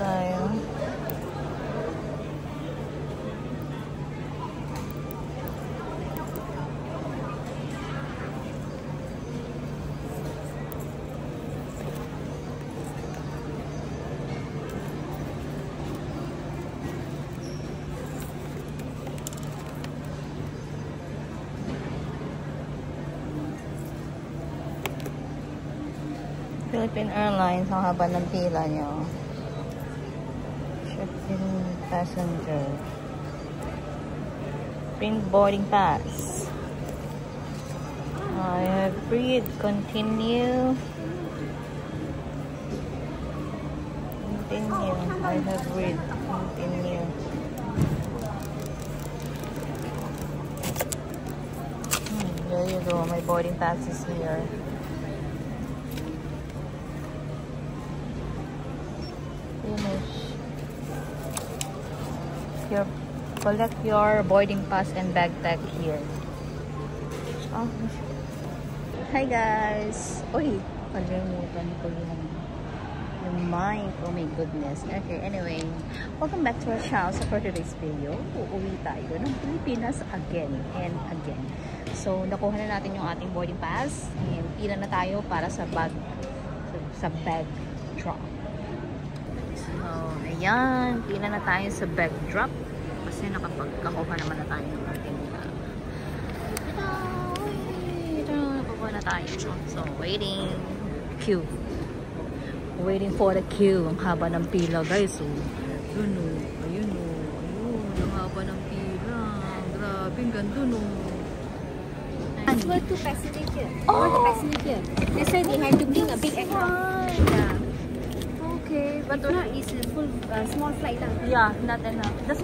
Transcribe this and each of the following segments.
tayo. Philippine Airlines, ang haba ng pila nyo. Check-in passenger. Print boarding pass. I have read. Continue. Continue. I have read. Continue. There you go. My boarding pass is here. Collect your boarding pass and bag tag here. Oh. Hi guys! Uy! Kalimutan ko yung mic. Oh my goodness. Okay, anyway. Welcome back to our channel. So for today's video, uuwi tayo ng Pilipinas again and again. So, nakuha na natin yung ating boarding pass. And pila na tayo para sa bag drop. So, ayan. Pila na tayo sa bag drop. Kasi nakapagkakuha naman na tayo ng ating nakakuha na tayo. So, waiting. Queue. Waiting for the queue. Ang haba ng pila, guys. So, yun o. Ayun o. Ayun. Ang haba ng pila. Grabe. Ang ganda no. It's for 2 passengers here. Oh! For the passenger. That's why they had to bring a big aircraft. Yeah. Okay. But it's a full, small flight. Yeah, not enough. That's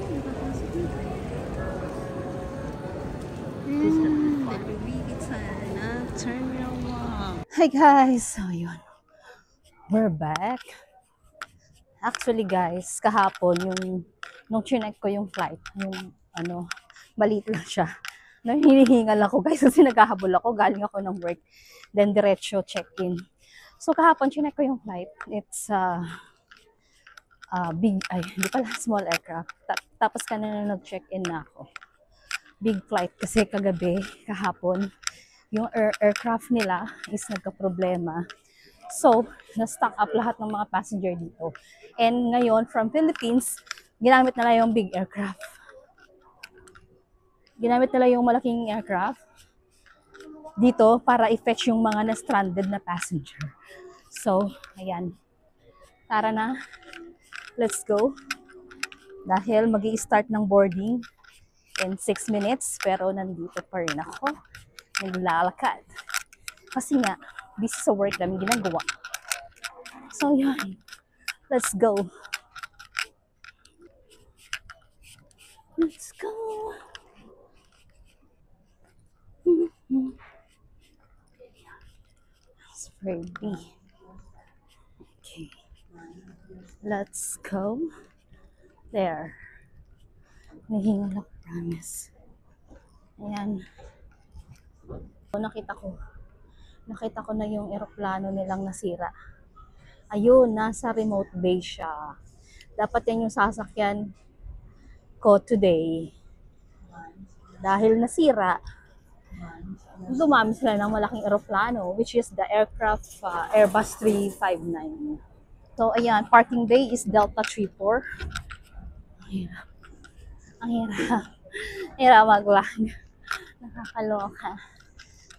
Hi guys! So yun. We're back. Actually guys, kahapon nung chinek ko yung flight, yung maliit lang siya. Nang hinihingal ako guys kasi naghahabol ako, galing ako ng work. Then diretso check-in. So kahapon chinek ko yung flight. It's hindi pala small aircraft. Tapos kanina nag-check-in na ako. Big flight kasi kahapon, yung aircraft nila is nagka-problema. So, na-stock up lahat ng mga passenger dito. And ngayon, from Philippines, ginamit nila yung big aircraft. Ginamit nila yung malaking aircraft dito para i-fetch yung mga na-stranded na passenger. So, ayan. Tara na. Let's go. Dahil magi-start ng boarding in 6 minutes, pero nandito pa rin ako. Naglalakad. Kasi nga, busy sa work namin ginagawa. So, yan. Let's go. Let's go. It's ready. Okay. Let's go. There. Nahingal ako, promise. Ayan. Nakita ko na yung eroplano nilang nasira. Ayun, nasa remote base siya. Dapat yan yung sasakyan ko today. Dahil nasira, gumamit sila ng malaking eroplano, which is the aircraft Airbus 359. So, ayan, parking bay is Delta 34. Ang hirap. Hirap mag-vlog. Nakakaloka.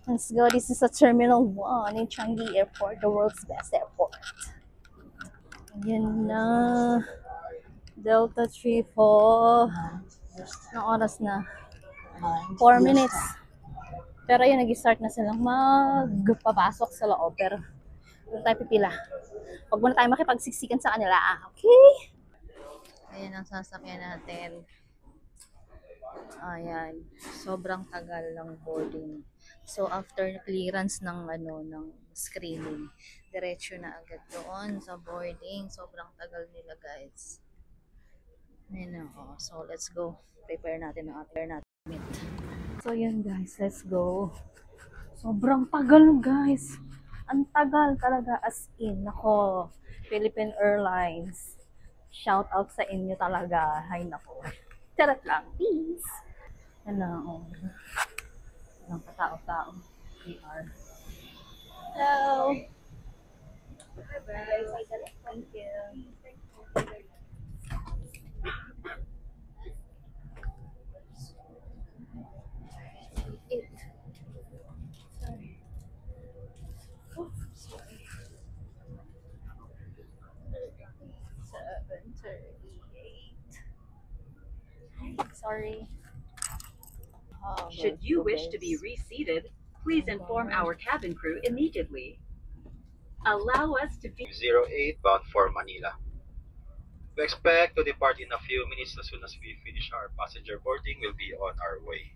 Let's go. This is a Terminal 1 in Changi Airport, the world's best airport. Ayan na. Delta 34. Anong oras na? 4 minutes. Pero yun, nag-start na silang magpapasok sa loob. Pero doon tayo pipila. Huwag muna tayo makipagsiksikan sa kanila. Okay? Ayan ang sasakyan natin. Ayan. Sobrang tagal ng boarding. So, after clearance ng screening, diretso na agad doon sa boarding. Sobrang tagal nila, guys. Ayan ako. So, let's go. Prepare natin ang ating meet. So, yan guys. Let's go. Sobrang tagal, guys. Ang tagal talaga, as in. Ako, Philippine Airlines. Shout out sa inyo talaga. Hay nako. Charot lang. Peace. Ano, ng katao-tao. PR. Hello. Bye-bye. Thank you. It. Sorry. Oh, sorry. 7:38. Sorry. Should you wish to be reseated, please inform our cabin crew immediately. Allow us to be 08 bound for Manila. We expect to depart in a few minutes. As soon as we finish our passenger boarding, we'll be on our way.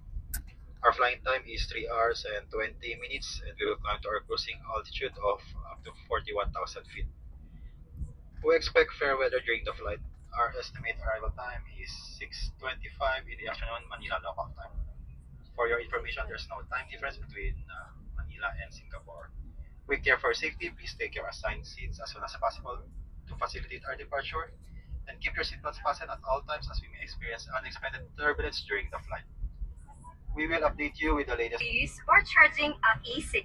Our flying time is 3 hours and 20 minutes, and we will climb to our cruising altitude of up to 41,000 feet. We expect fair weather during the flight. Our estimated arrival time is 6:25 in the afternoon, Manila local time. For your information, there's no time difference between Manila and Singapore. We care for safety. Please take your assigned seats as soon as possible to facilitate our departure, and keep your seatbelts fastened at all times as we may experience unexpected turbulence during the flight. We will update you with the latest. smart charging at e-cig.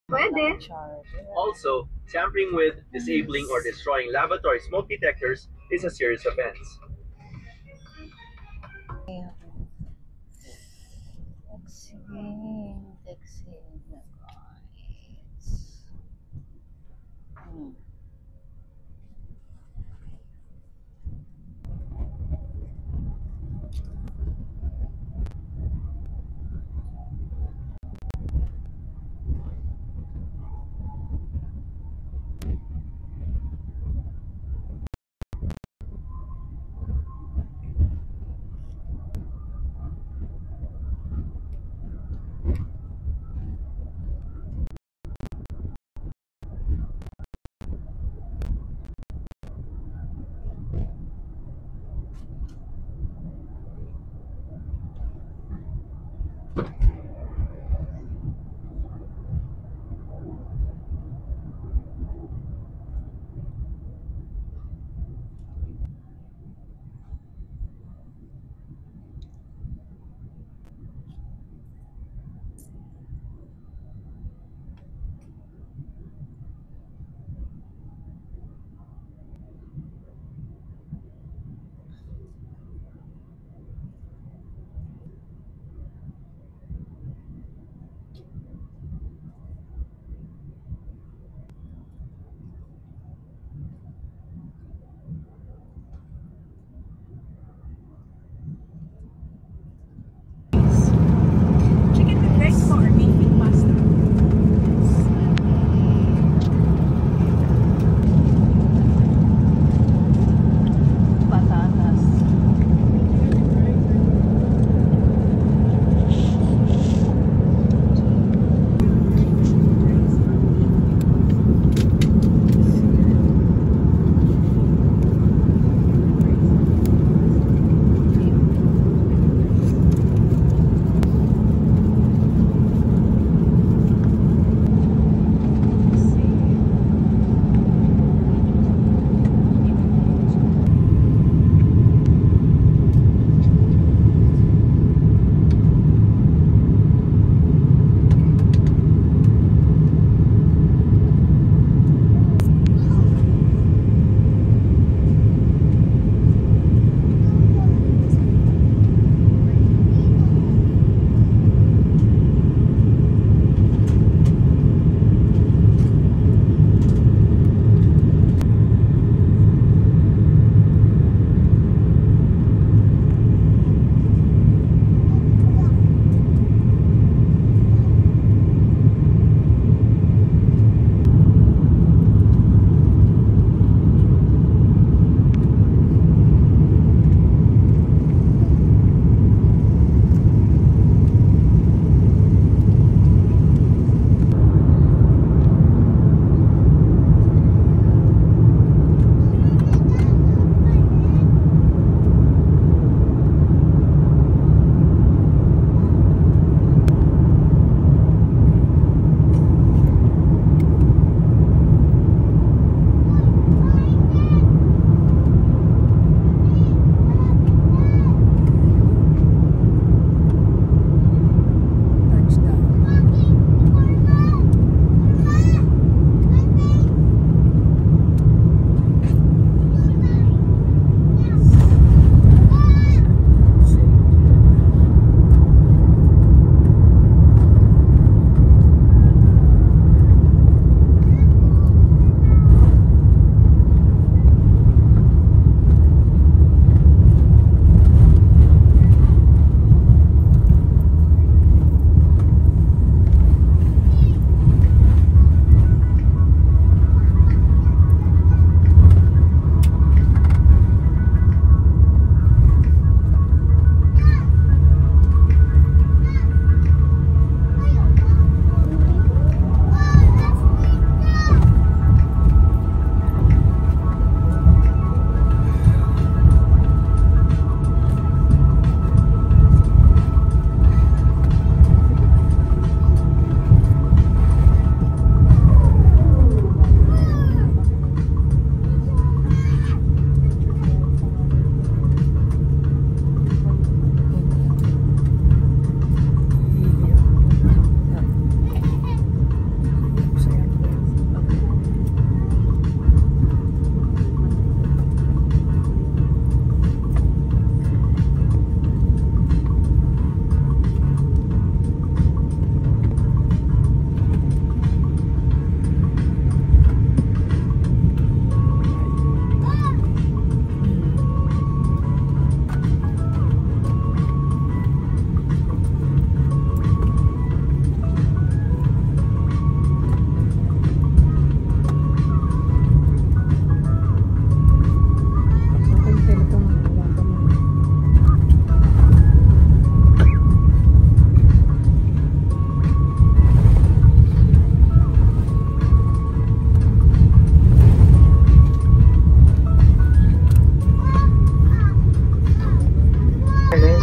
Pwede. Also, tampering with, disabling, or destroying laboratory smoke detectors is a serious offense. Taxi, guys.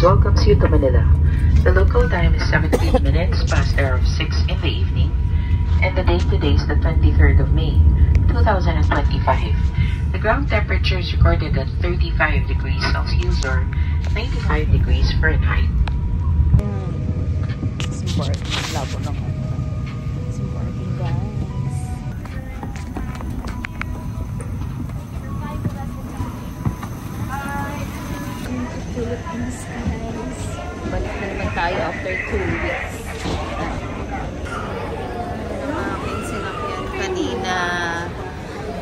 welcomes you to Manila. The local time is 17 minutes past the hour of 6 in the evening, and the date today is the 23rd of May, 2025. The ground temperature is recorded at 35 degrees Celsius or 95 degrees Fahrenheit. Simbarking. Labo ng Simbarking, guys. Philippines, guys. Balik na naman tayo after 2 weeks. Aking sinakyan kanina.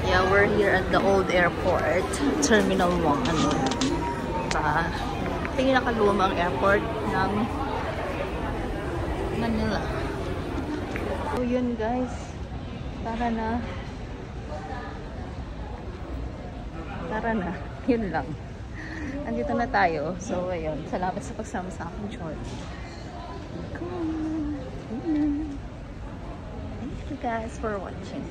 Yeah, we're here at the old airport. Terminal 1. Pinakalumang airport ng Manila. So yun, guys. Tara na. Yun lang. Andito na tayo. So, ayun. Salamat sa pagsama sa akin, George. Thank you guys for watching.